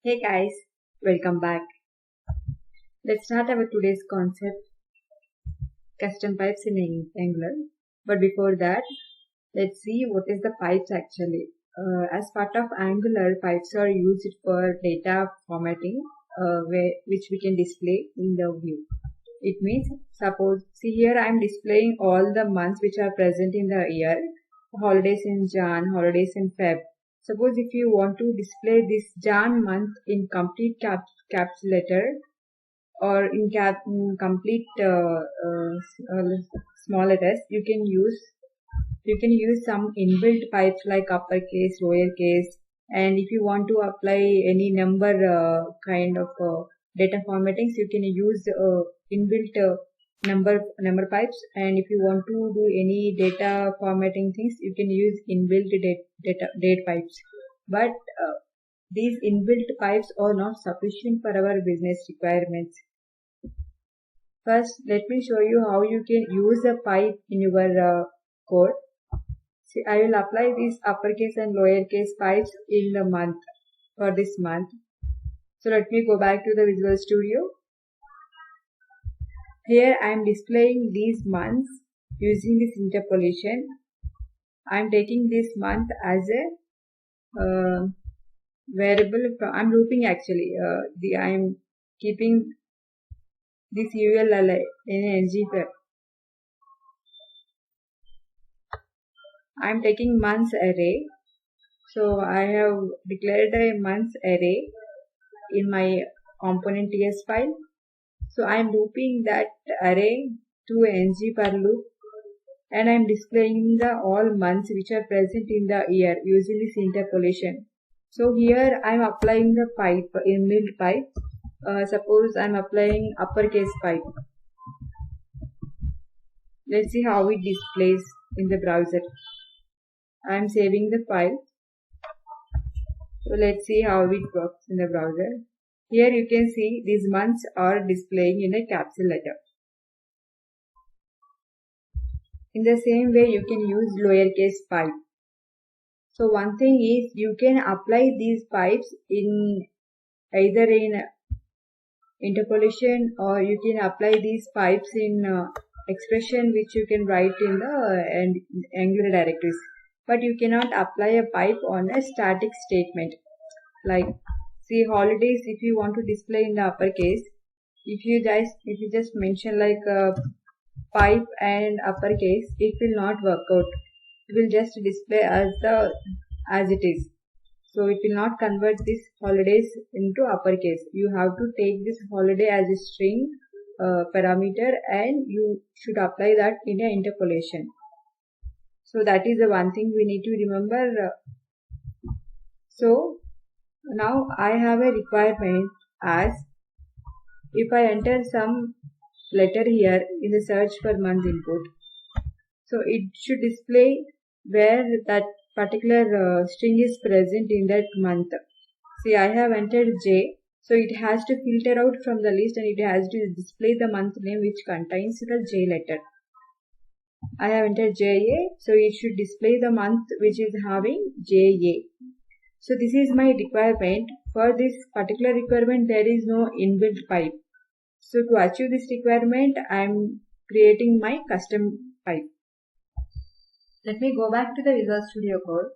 Hey guys, welcome back. Let's start our today's concept, custom pipes in Angular. But before that, let's see what is the pipes actually. As part of Angular, pipes are used for data formatting, which we can display in the view. It means, suppose, see here I am displaying all the months which are present in the year, holidays in Jan, holidays in Feb. Suppose if you want to display this Jan month in complete caps letter or in complete small letters, you can use some inbuilt pipes like uppercase, lowercase, and if you want to apply any number kind of data formattings, you can use inbuilt number pipes, and if you want to do any data formatting things, you can use inbuilt date pipes. But these inbuilt pipes are not sufficient for our business requirements. First, let me show you how you can use a pipe in your code. See, I will apply these uppercase and lowercase pipes in the month for this month. So let me go back to the Visual Studio. Here I am displaying these months using this interpolation. I am taking this month as a variable. I am looping actually. I am keeping this UL in ng. I am taking months array. So I have declared a months array in my component TS file. So I am looping that array to ng per loop, and I am displaying the all months which are present in the year using this interpolation. So here I am applying the pipe, inbuilt pipe. Suppose I am applying uppercase pipe. Let's see how it displays in the browser. I am saving the file. So let's see how it works in the browser. Here you can see these months are displaying in a capital letter. In the same way you can use lowercase pipe. So one thing is you can apply these pipes in either in interpolation, or you can apply these pipes in expression which you can write in the Angular directories. But you cannot apply a pipe on a static statement. Like, see, holidays, if you want to display in the uppercase, if you just mention like pipe and uppercase, it will not work out. It will just display as it is. So it will not convert this holidays into uppercase. You have to take this holiday as a string parameter, and you should apply that in an interpolation. So that is the one thing we need to remember. So now I have a requirement as if I enter some letter here in the search per month input, so it should display where that particular string is present in that month. See, I have entered J, so it has to filter out from the list and it has to display the month name which contains the J letter. I have entered JA, so it should display the month which is having JA. So this is my requirement. For this particular requirement, there is no inbuilt pipe. So to achieve this requirement, I am creating my custom pipe. Let me go back to the Visual Studio Code.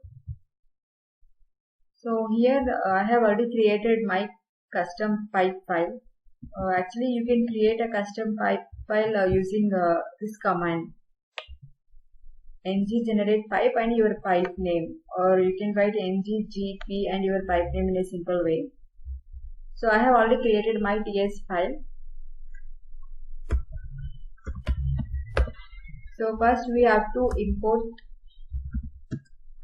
So here I have already created my custom pipe file. Actually, you can create a custom pipe file using this command, ng generate pipe and your pipe name, or you can write ng-gp and your pipe name in a simple way. So I have already created my TS file. So first we have to import,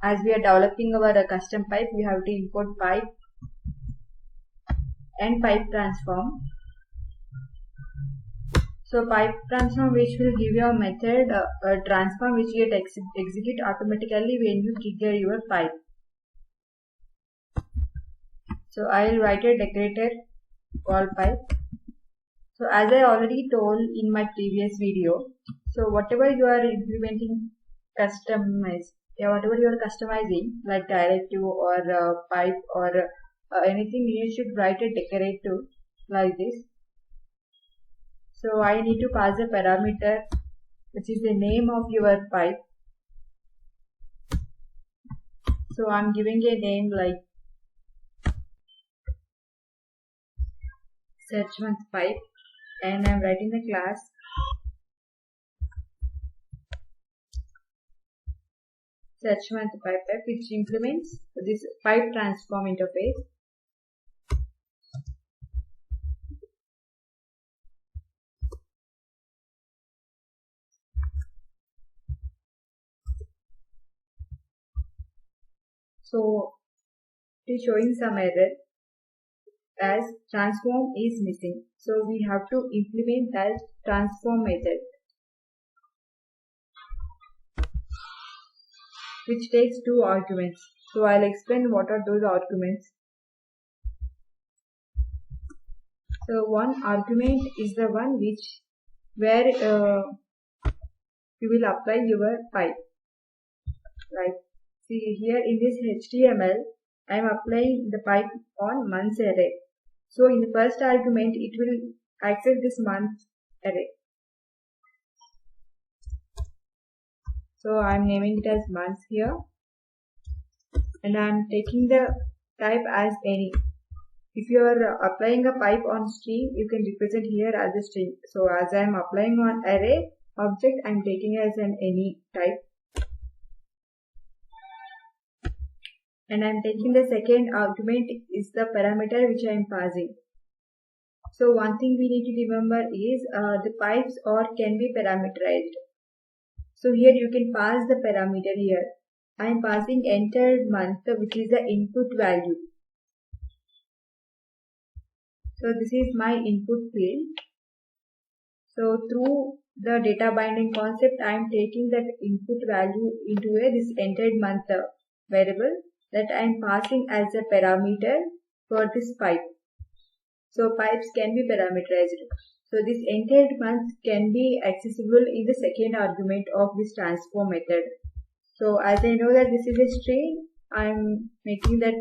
as we are developing our custom pipe, we have to import pipe and pipe transform. So pipe transform, which will give you a method transform which get execute automatically when you trigger your pipe. So I will write a decorator called pipe. So as I already told in my previous video, so whatever you are implementing whatever you are customizing, like directive or pipe or anything, you should write a decorative like this. So I need to pass a parameter which is the name of your pipe. So I'm giving a name like search month pipe, and I'm writing the class search month pipe which implements this pipe transform interface. So it is showing some error as transform is missing. So we have to implement that transform method, which takes 2 arguments. So I'll explain what are those arguments. So one argument is the one where you will apply your pipe. Like, see here in this HTML, I am applying the pipe on months array. So in the first argument, it will access this month array. So I am naming it as months here, and I am taking the type as any. If you are applying a pipe on string, you can represent here as a string. So as I am applying on array object, I am taking as an any type. And I am taking the second argument is the parameter which I am passing. So one thing we need to remember is the pipes can be parameterized. So here you can pass the parameter here. I am passing entered month, which is the input value. So this is my input field. So through the data binding concept, I am taking that input value into this entered month variable that I am passing as a parameter for this pipe. So pipes can be parameterized. So this entered month can be accessible in the second argument of this transform method. So as I know that this is a string, I am making that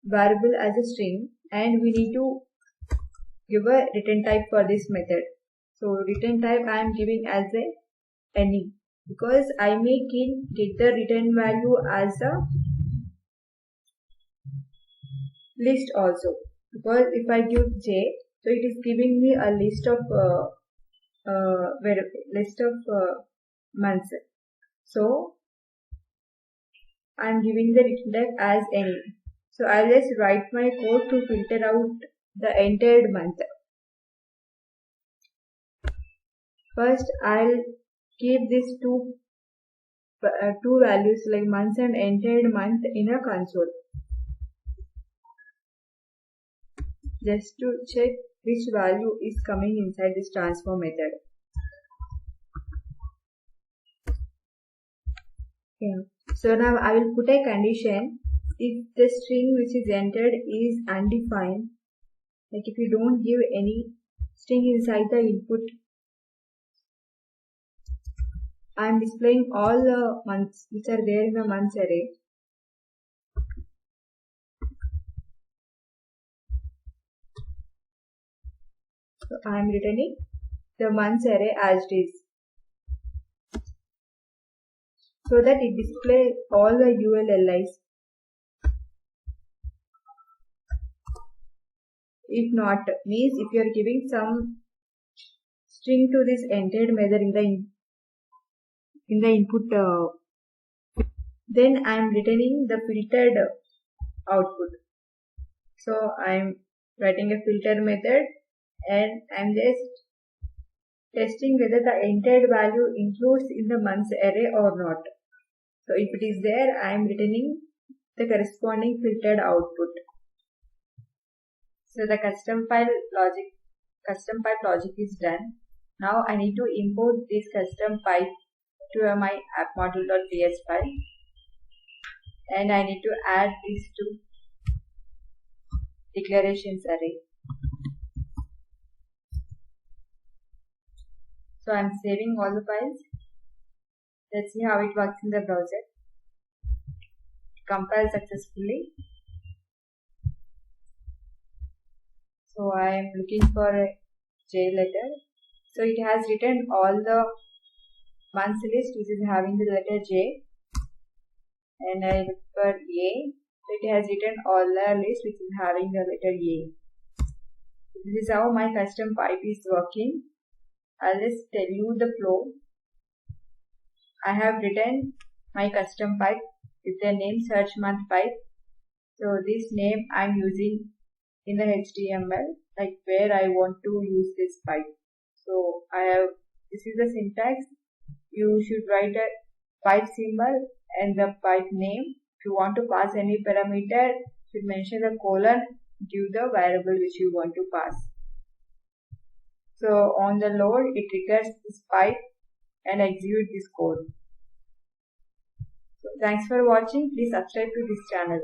variable as a string, and we need to give a return type for this method. So return type I am giving as a any, because I may get the return value as a list also. Because if I give j, so it is giving me a list of months. So I am giving the return type as any. So I'll just write my code to filter out the entered month. First, I'll keep these two values like months and entered month in a console, just to check which value is coming inside this transform method. Yeah. So now I will put a condition if the string which is entered is undefined, like if you don't give any string inside the input, I am displaying all the months which are there in the months array. So I am returning the months array as it is, so that it displays all the ULLIs. If not, means if you are giving some string to this entered method in the input, then I am returning the filtered output. So I am writing a filter method, and I am just testing whether the entered value includes in the months array or not. So if it is there, I am returning the corresponding filtered output. So the custom pipe logic is done. Now I need to import this custom pipe to my app module.ps file, and I need to add these two declarations array. So I'm saving all the files. Let's see how it works in the browser. Compile successfully. I am looking for a J letter. So it has written all the months list which is having the letter J, and I look for A. So it has written all the list which is having the letter A. This is how my custom pipe is working. I'll just tell you the flow. I have written my custom pipe with the name search month pipe. So this name I'm using in the HTML, like where I want to use this pipe. So this is the syntax. You should write a pipe symbol and the pipe name. If you want to pass any parameter, you should mention the colon, give the variable which you want to pass. So on the load, it triggers this pipe and execute this code. So thanks for watching. Please subscribe to this channel.